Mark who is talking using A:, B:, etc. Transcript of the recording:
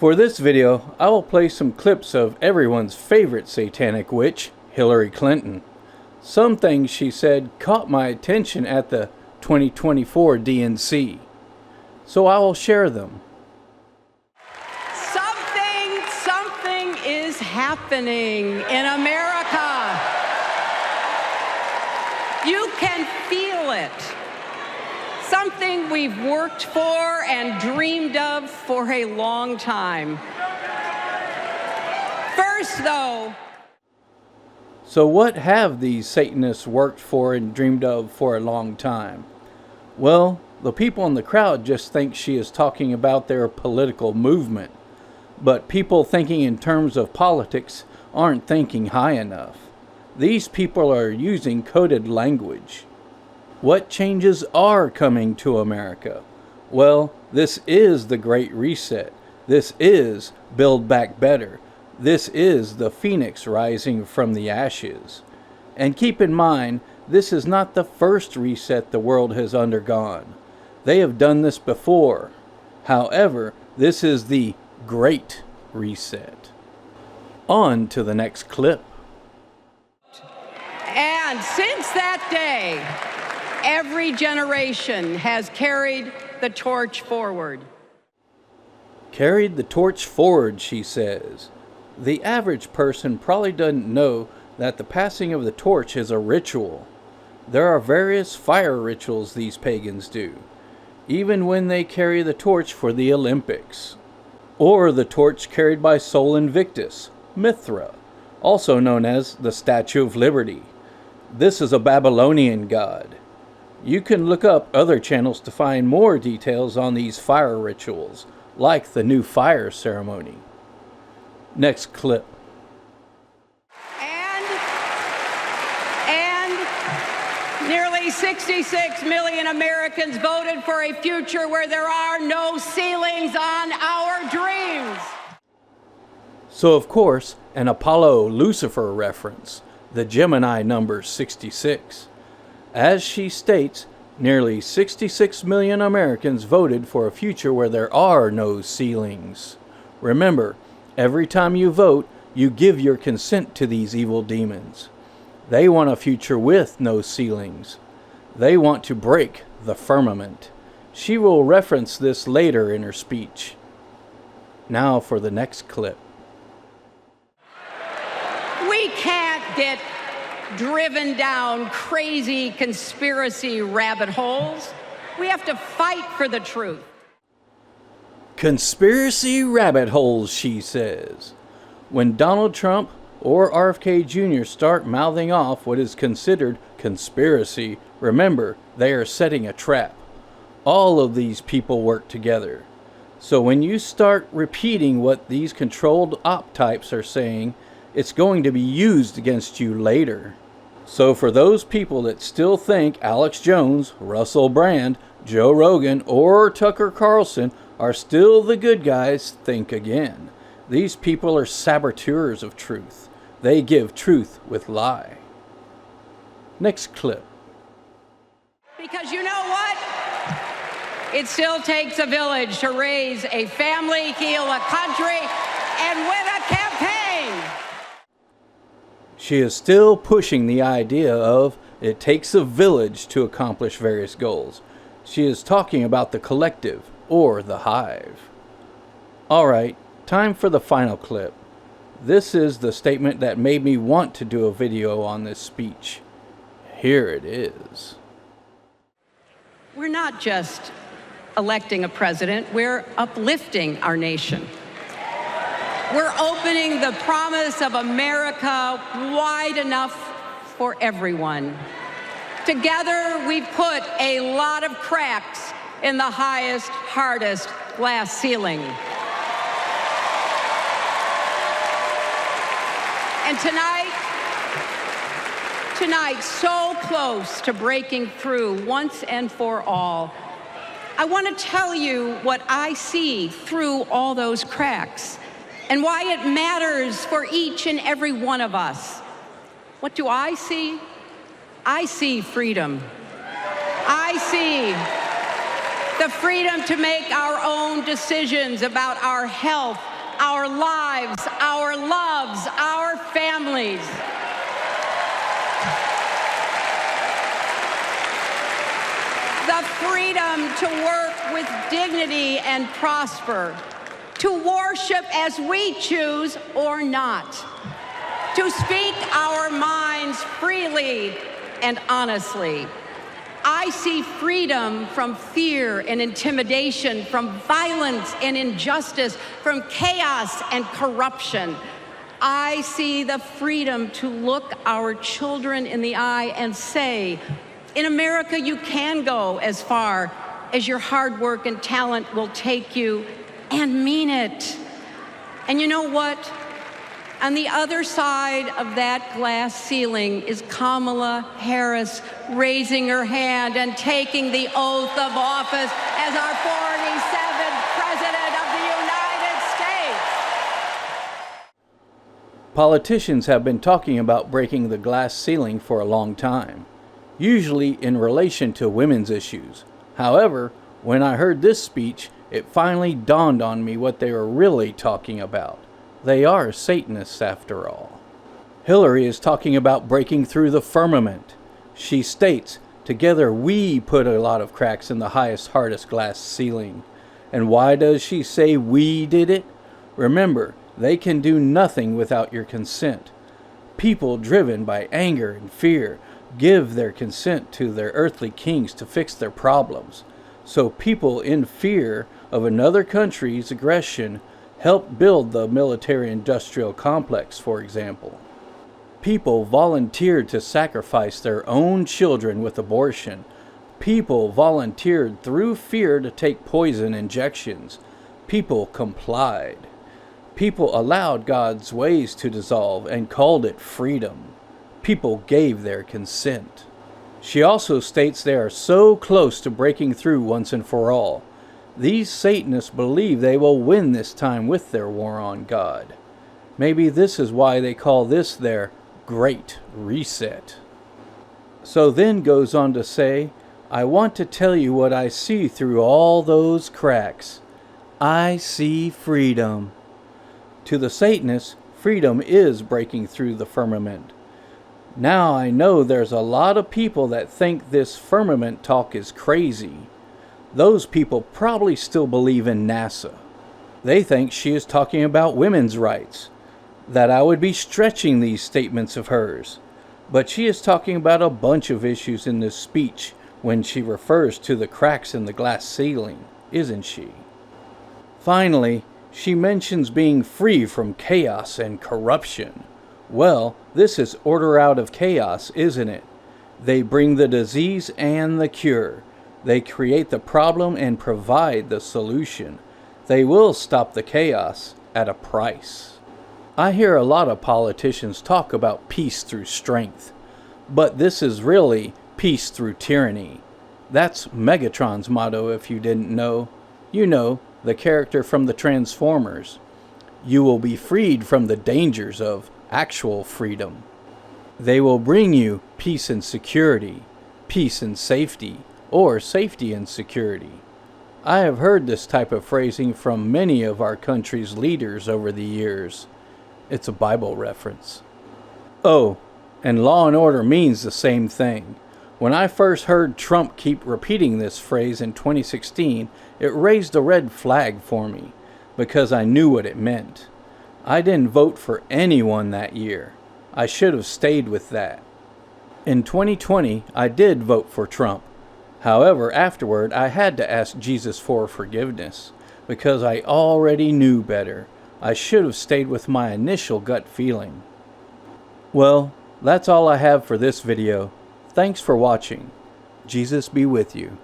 A: For this video, I will play some clips of everyone's favorite satanic witch, Hillary Clinton. Some things she said caught my attention at the 2024 DNC, so I will share them.
B: Something is happening in America. You can feel it. Something we've worked for and dreamed of for a long time. First, though.
A: So what have these Satanists worked for and dreamed of for a long time? Well, the people in the crowd just think she is talking about their political movement. But people thinking in terms of politics aren't thinking high enough. These people are using coded language. What changes are coming to America? Well, this is the Great Reset. This is Build Back Better. This is the phoenix rising from the ashes. And keep in mind, this is not the first reset the world has undergone. They have done this before. However, this is the Great Reset. On to the next clip.
B: And since that day, every generation has carried the torch forward.
A: Carried the torch forward, she says. The average person probably doesn't know that the passing of the torch is a ritual. There are various fire rituals these pagans do, even when they carry the torch for the Olympics. Or the torch carried by Sol Invictus, Mithra, also known as the Statue of Liberty. This is a Babylonian god. You can look up other channels to find more details on these fire rituals, like the new fire ceremony. Next clip.
B: And nearly 66 million Americans voted for a future where there are no ceilings on our dreams.
A: So of course, an Apollo Lucifer reference, the Gemini number 66. As she states, nearly 66 million Americans voted for a future where there are no ceilings. Remember, every time you vote, you give your consent to these evil demons. They want a future with no ceilings. They want to break the firmament. She will reference this later in her speech. Now for the next clip.
B: We can't get driven down crazy conspiracy rabbit holes. We have to fight for the truth.
A: Conspiracy rabbit holes, she says. When Donald Trump or RFK Jr. start mouthing off what is considered conspiracy, remember, they are setting a trap. All of these people work together. So when you start repeating what these controlled op types are saying, it's going to be used against you later. So for those people that still think Alex Jones, Russell Brand, Joe Rogan, or Tucker Carlson are still the good guys, think again. These people are saboteurs of truth. They give truth with lie. Next clip.
B: Because you know what? It still takes a village to raise a family, heal a country, and win a campaign.
A: She is still pushing the idea of it takes a village to accomplish various goals. She is talking about the collective, or the hive. Alright, time for the final clip. This is the statement that made me want to do a video on this speech. Here it is.
B: We're not just electing a president, we're uplifting our nation. We're opening the promise of America wide enough for everyone. Together, we've put a lot of cracks in the highest, hardest glass ceiling. And tonight, so close to breaking through once and for all, I want to tell you what I see through all those cracks and why it matters for each and every one of us. What do I see? I see freedom. I see the freedom to make our own decisions about our health, our lives, our loves, our families. The freedom to work with dignity and prosper, to worship as we choose or not, to speak our minds freely and honestly. I see freedom from fear and intimidation, from violence and injustice, from chaos and corruption. I see the freedom to look our children in the eye and say, in America, you can go as far as your hard work and talent will take you, and mean it. And you know what? On the other side of that glass ceiling is Kamala Harris raising her hand and taking the oath of office as our 47th President of the United States.
A: Politicians have been talking about breaking the glass ceiling for a long time, usually in relation to women's issues. However, when I heard this speech, it finally dawned on me what they were really talking about. They are Satanists after all. Hillary is talking about breaking through the firmament. She states, "Together we put a lot of cracks in the highest, hardest glass ceiling." And why does she say we did it? Remember, they can do nothing without your consent. People driven by anger and fear give their consent to their earthly kings to fix their problems. So people in fear of another country's aggression help build the military-industrial complex, for example. People volunteered to sacrifice their own children with abortion. People volunteered through fear to take poison injections. People complied. People allowed God's ways to dissolve and called it freedom. People gave their consent. She also states they are so close to breaking through once and for all. These Satanists believe they will win this time with their war on God. Maybe this is why they call this their Great Reset. So then goes on to say, I want to tell you what I see through all those cracks. I see freedom. To the Satanists, freedom is breaking through the firmament. Now I know there's a lot of people that think this firmament talk is crazy. Those people probably still believe in NASA. They think she is talking about women's rights, that I would be stretching these statements of hers. But she is talking about a bunch of issues in this speech when she refers to the cracks in the glass ceiling, isn't she? Finally, she mentions being free from chaos and corruption. Well, this is order out of chaos, isn't it? They bring the disease and the cure. They create the problem and provide the solution. They will stop the chaos at a price. I hear a lot of politicians talk about peace through strength, but this is really peace through tyranny. That's Megatron's motto, if you didn't know. You know, the character from the Transformers. You will be freed from the dangers of actual freedom. They will bring you peace and security, peace and safety, or safety and security. I have heard this type of phrasing from many of our country's leaders over the years. It's a Bible reference. Oh, and law and order means the same thing. When I first heard Trump keep repeating this phrase in 2016, it raised a red flag for me, because I knew what it meant. I didn't vote for anyone that year. I should have stayed with that. In 2020, I did vote for Trump. However, afterward, I had to ask Jesus for forgiveness, because I already knew better. I should have stayed with my initial gut feeling. Well, that's all I have for this video. Thanks for watching. Jesus be with you.